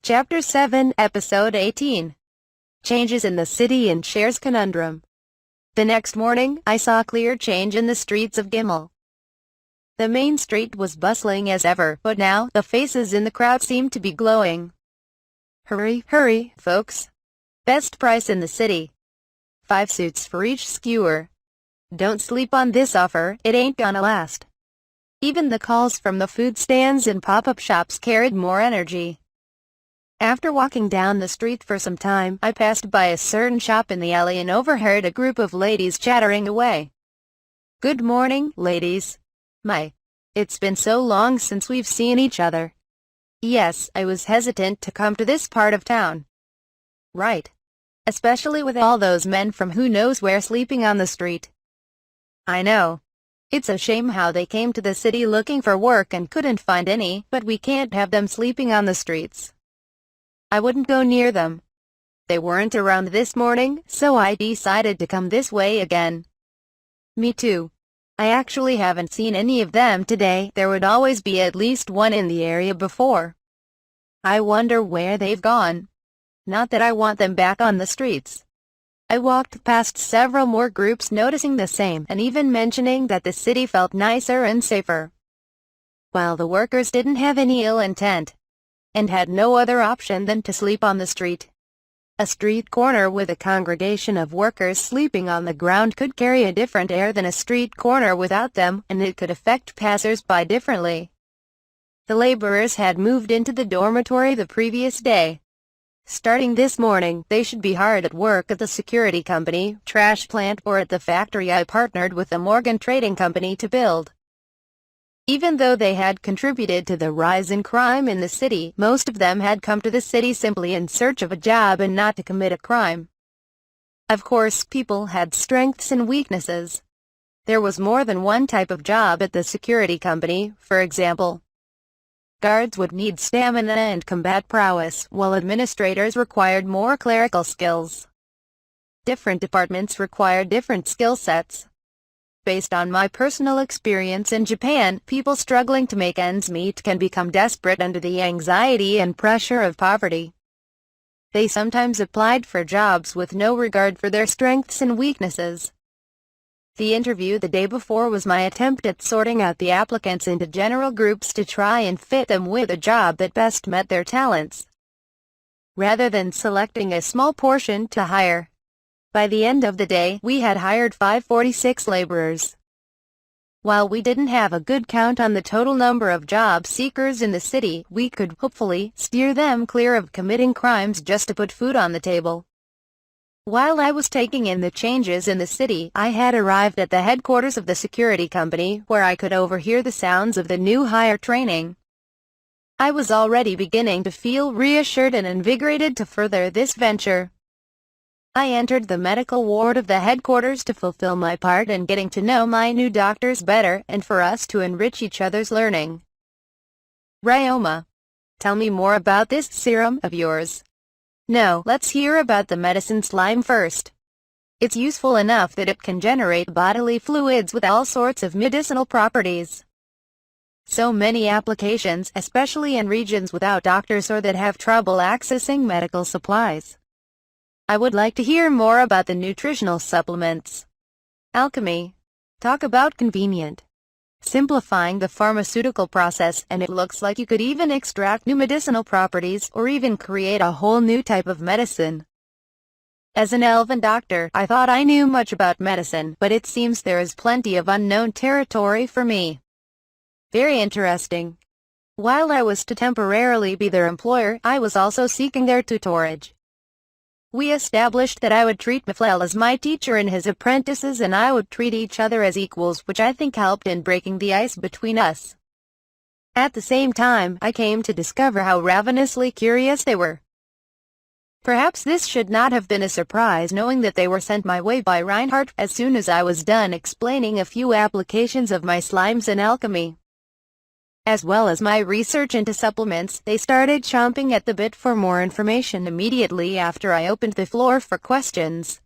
Chapter 7, Episode 18. Changes in the City and Sher's Conundrum. The next morning, I saw clear change in the streets of Gimel. The main street was bustling as ever, but now, the faces in the crowd seemed to be glowing. Hurry, hurry, folks. Best price in the city. 5 suits for each skewer. Don't sleep on this offer, it ain't gonna last. Even the calls from the food stands and pop-up shops carried more energy. After walking down the street for some time, I passed by a certain shop in the alley and overheard a group of ladies chattering away. "Good morning, ladies. It's been so long since we've seen each other. Yes, I was hesitant to come to this part of town. Right. Especially with all those men from who knows where sleeping on the street. I know. It's a shame how they came to the city looking for work and couldn't find any, but we can't have them sleeping on the streets. I wouldn't go near them. They weren't around this morning, so I decided to come this way again." "Me too. I actually haven't seen any of them today. There would always be at least one in the area before. I wonder where they've gone. Not that I want them back on the streets." I walked past several more groups noticing the same and even mentioning that the city felt nicer and safer. While the workers didn't have any ill intent and had no other option than to sleep on the street. A street corner with a congregation of workers sleeping on the ground could carry a different air than a street corner without them, and it could affect passers-by differently. The laborers had moved into the dormitory the previous day. Starting this morning, they should be hard at work at the security company, trash plant, or at the factory I partnered with the Morgan Trading Company to build. Even though they had contributed to the rise in crime in the city, most of them had come to the city simply in search of a job and not to commit a crime. Of course, people had strengths and weaknesses. There was more than one type of job at the security company. For example, guards would need stamina and combat prowess, while administrators required more clerical skills. Different departments required different skill sets. Based on my personal experience in Japan, people struggling to make ends meet can become desperate under the anxiety and pressure of poverty. They sometimes applied for jobs with no regard for their strengths and weaknesses. The interview the day before was my attempt at sorting out the applicants into general groups to try and fit them with a job that best met their talents, rather than selecting a small portion to hire. By the end of the day, we had hired 546 laborers. While we didn't have a good count on the total number of job seekers in the city, we could hopefully steer them clear of committing crimes just to put food on the table. While I was taking in the changes in the city, I had arrived at the headquarters of the security company, where I could overhear the sounds of the new hire training. I was already beginning to feel reassured and invigorated to further this venture. I entered the medical ward of the headquarters to fulfill my part in getting to know my new doctors better and for us to enrich each other's learning. "Ryoma, tell me more about this serum of yours." "No, let's hear about the medicine slime first. It's useful enough that it can generate bodily fluids with all sorts of medicinal properties. So many applications, especially in regions without doctors or that have trouble accessing medical supplies. I would like to hear more about the nutritional supplements. Alchemy. Talk about convenient. Simplifying the pharmaceutical process, and it looks like you could even extract new medicinal properties or even create a whole new type of medicine." As an elven doctor, I thought I knew much about medicine, but it seems there is plenty of unknown territory for me. Very interesting. While I was to temporarily be their employer, I was also seeking their tutorage. We established that I would treat Miflel as my teacher and his apprentices, and I would treat each other as equals, which I think helped in breaking the ice between us. At the same time, I came to discover how ravenously curious they were. Perhaps this should not have been a surprise, knowing that they were sent my way by Reinhardt. As soon as I was done explaining a few applications of my slimes and alchemy, as well as my research into supplements, they started chomping at the bit for more information immediately after I opened the floor for questions.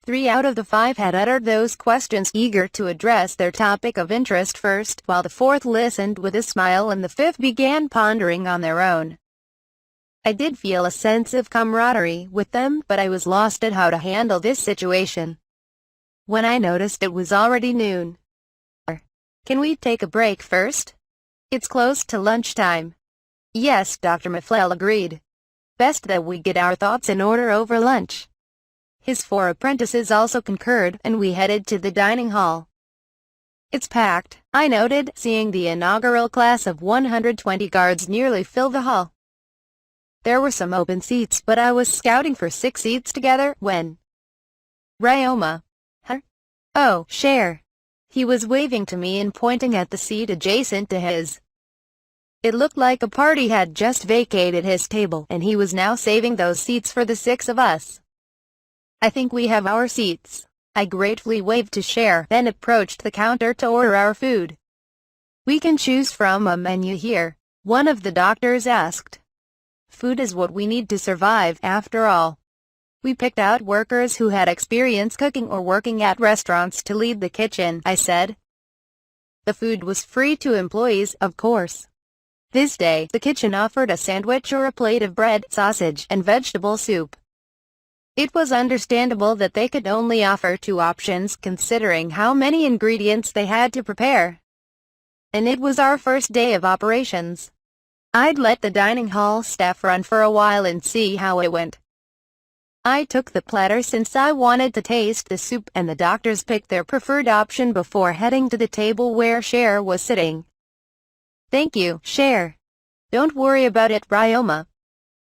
3 out of the 5 had uttered those questions, eager to address their topic of interest first, while the 4th listened with a smile and the 5th began pondering on their own. I did feel a sense of camaraderie with them, but I was lost at how to handle this situation. When I noticed it was already noon. Can we take a break first? It's close to lunchtime. Yes, Dr. Maflell agreed. Best that we get our thoughts in order over lunch. His 4 apprentices also concurred, and we headed to the dining hall. It's packed, I noted, seeing the inaugural class of 120 guards nearly fill the hall. There were some open seats, but I was scouting for 6 seats together when Ryoma. Huh? Oh, Sher. He was waving to me and pointing at the seat adjacent to his. It looked like a party had just vacated his table, and he was now saving those seats for the 6 of us. I think we have our seats. I gratefully waved to Sher, then approached the counter to order our food. We can choose from a menu here, one of the doctors asked. Food is what we need to survive, after all. We picked out workers who had experience cooking or working at restaurants to lead the kitchen, I said. The food was free to employees, of course. This day, the kitchen offered a sandwich or a plate of bread, sausage, and vegetable soup. It was understandable that they could only offer 2 options considering how many ingredients they had to prepare. And it was our first day of operations. I'd let the dining hall staff run for a while and see how it went. I took the platter since I wanted to taste the soup, and the doctors picked their preferred option before heading to the table where Sher was sitting. Thank you, Sher. Don't worry about it, Ryoma.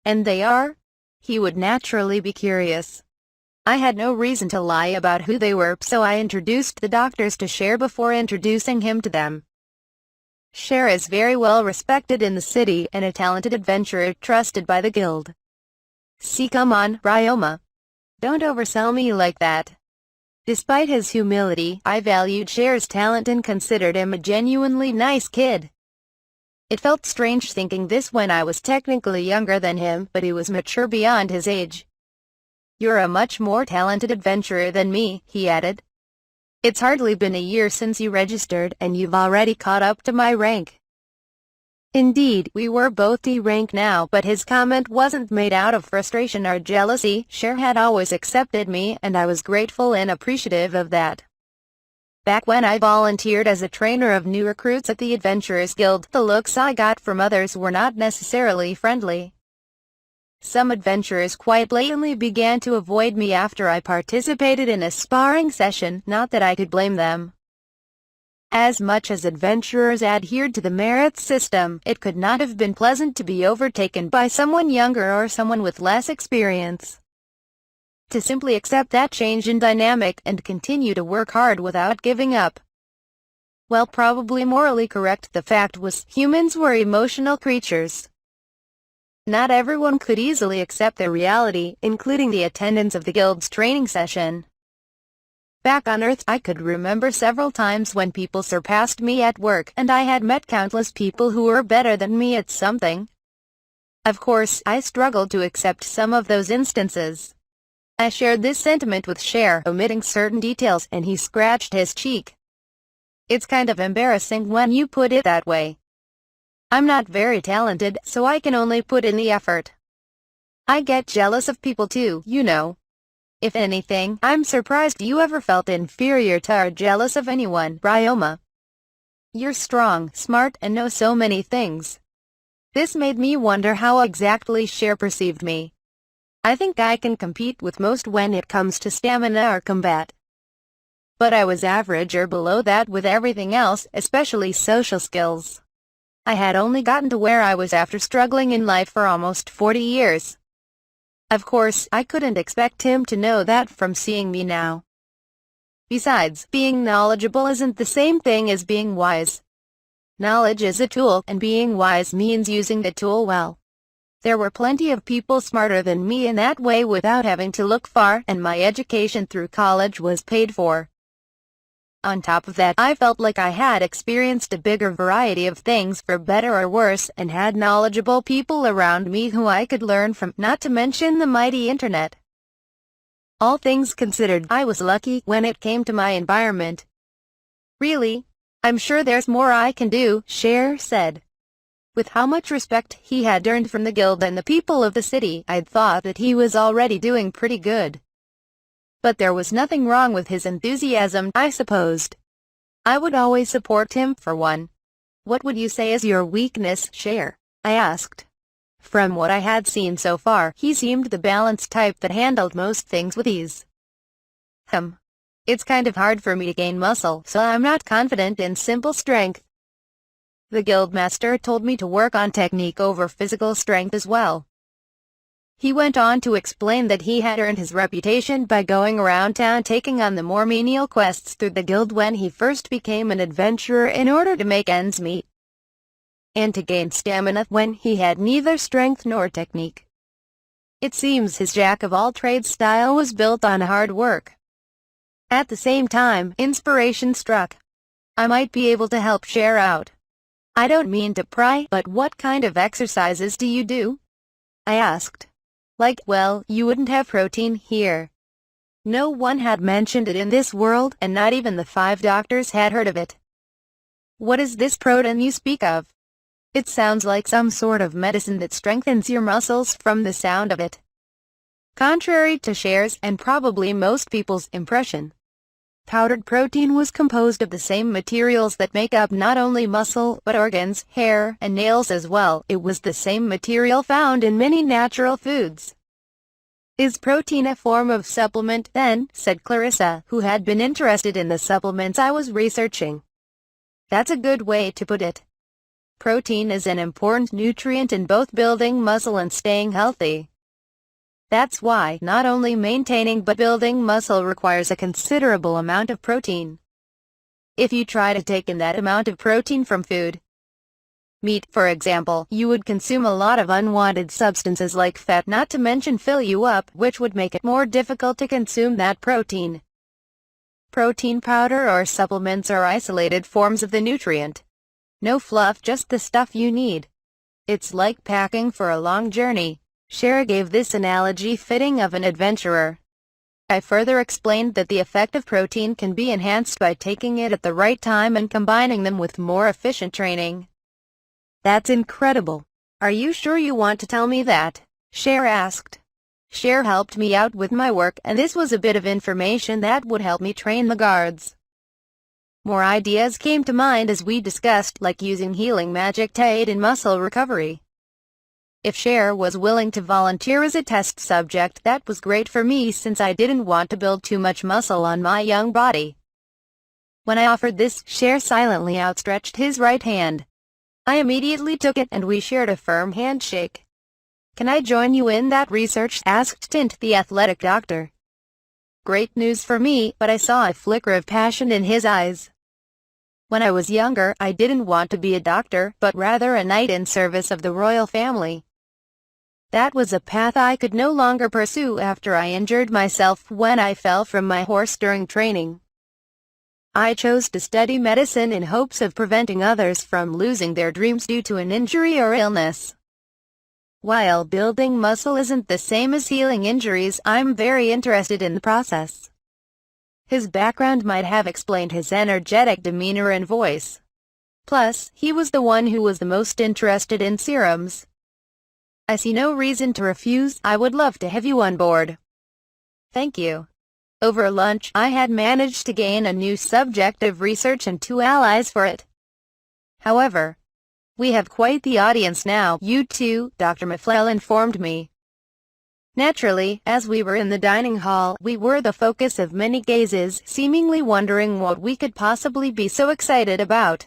And they are? He would naturally be curious. I had no reason to lie about who they were, so I introduced the doctors to Sher before introducing him to them. Sher is very well respected in the city and a talented adventurer trusted by the guild. See, come on, Ryoma. Don't oversell me like that. Despite his humility, I valued Sher's talent and considered him a genuinely nice kid. It felt strange thinking this when I was technically younger than him, but he was mature beyond his age. You're a much more talented adventurer than me, he added. It's hardly been a year since you registered, and you've already caught up to my rank. Indeed, we were both D rank now, but his comment wasn't made out of frustration or jealousy. Sher had always accepted me, and I was grateful and appreciative of that. Back when I volunteered as a trainer of new recruits at the Adventurers Guild, the looks I got from others were not necessarily friendly. Some adventurers quite blatantly began to avoid me after I participated in a sparring session, not that I could blame them. As much as adventurers adhered to the merit system, it could not have been pleasant to be overtaken by someone younger or someone with less experience. To simply accept that change in dynamic and continue to work hard without giving up. Well, probably morally correct, the fact was, humans were emotional creatures. Not everyone could easily accept their reality, including the attendance of the guild's training session. Back on Earth, I could remember several times when people surpassed me at work, and I had met countless people who were better than me at something. Of course, I struggled to accept some of those instances. I shared this sentiment with Sher, omitting certain details, and he scratched his cheek. It's kind of embarrassing when you put it that way. I'm not very talented, so I can only put in the effort. I get jealous of people too, you know. If anything, I'm surprised you ever felt inferior to or jealous of anyone, Ryoma. You're strong, smart, and know so many things. This made me wonder how exactly Sher perceived me. I think I can compete with most when it comes to stamina or combat. But I was average or below that with everything else, especially social skills. I had only gotten to where I was after struggling in life for almost 40 years. Of course, I couldn't expect him to know that from seeing me now. Besides, being knowledgeable isn't the same thing as being wise. Knowledge is a tool, and being wise means using the tool well. There were plenty of people smarter than me in that way without having to look far, and my education through college was paid for. On top of that, I felt like I had experienced a bigger variety of things for better or worse, and had knowledgeable people around me who I could learn from, not to mention the mighty internet. All things considered, I was lucky when it came to my environment. Really? I'm sure there's more I can do, Sher said. With how much respect he had earned from the guild and the people of the city, I'd thought that he was already doing pretty good. But there was nothing wrong with his enthusiasm, I supposed. I would always support him, for one. What would you say is your weakness, Sher? I asked. From what I had seen so far, he seemed the balanced type that handled most things with ease. It's kind of hard for me to gain muscle, so I'm not confident in simple strength. The guildmaster told me to work on technique over physical strength as well. He went on to explain that he had earned his reputation by going around town taking on the more menial quests through the guild when he first became an adventurer in order to make ends meet, and to gain stamina when he had neither strength nor technique. It seems his jack-of-all-trades style was built on hard work. At the same time, inspiration struck. I might be able to help Sher out. I don't mean to pry, but what kind of exercises do you do? I asked. Well, you wouldn't have protein here. No one had mentioned it in this world, and not even the 5 doctors had heard of it. What is this protein you speak of? It sounds like some sort of medicine that strengthens your muscles from the sound of it. Contrary to Sher's, and probably most people's impression, powdered protein was composed of the same materials that make up not only muscle, but organs, hair, and nails as well. It was the same material found in many natural foods. Is protein a form of supplement, then? Said Clarissa, who had been interested in the supplements I was researching. That's a good way to put it. Protein is an important nutrient in both building muscle and staying healthy. That's why not only maintaining but building muscle requires a considerable amount of protein. If you try to take in that amount of protein from food, meat for example, you would consume a lot of unwanted substances like fat, not to mention fill you up, which would make it more difficult to consume that protein. Protein powder or supplements are isolated forms of the nutrient. No fluff, just the stuff you need. It's like packing for a long journey. Sher gave this analogy fitting of an adventurer. I further explained that the effect of protein can be enhanced by taking it at the right time and combining them with more efficient training. That's incredible. Are you sure you want to tell me that? Sher asked. Sher helped me out with my work, and this was a bit of information that would help me train the guards. More ideas came to mind as we discussed, like using healing magic to aid in muscle recovery. If Sher was willing to volunteer as a test subject, that was great for me since I didn't want to build too much muscle on my young body. When I offered this, Sher silently outstretched his right hand. I immediately took it and we shared a firm handshake. Can I join you in that research? Asked Tint, the athletic doctor. Great news for me, but I saw a flicker of passion in his eyes. When I was younger, I didn't want to be a doctor, but rather a knight in service of the royal family. That was a path I could no longer pursue after I injured myself when I fell from my horse during training. I chose to study medicine in hopes of preventing others from losing their dreams due to an injury or illness. While building muscle isn't the same as healing injuries, I'm very interested in the process. His background might have explained his energetic demeanor and voice. Plus, he was the one who was the most interested in serums. I see no reason to refuse. I would love to have you on board. Thank you. Over lunch, I had managed to gain a new subject of research and 2 allies for it. However, we have quite the audience now. You too, Dr. Maflel informed me. Naturally, as we were in the dining hall, we were the focus of many gazes, seemingly wondering what we could possibly be so excited about.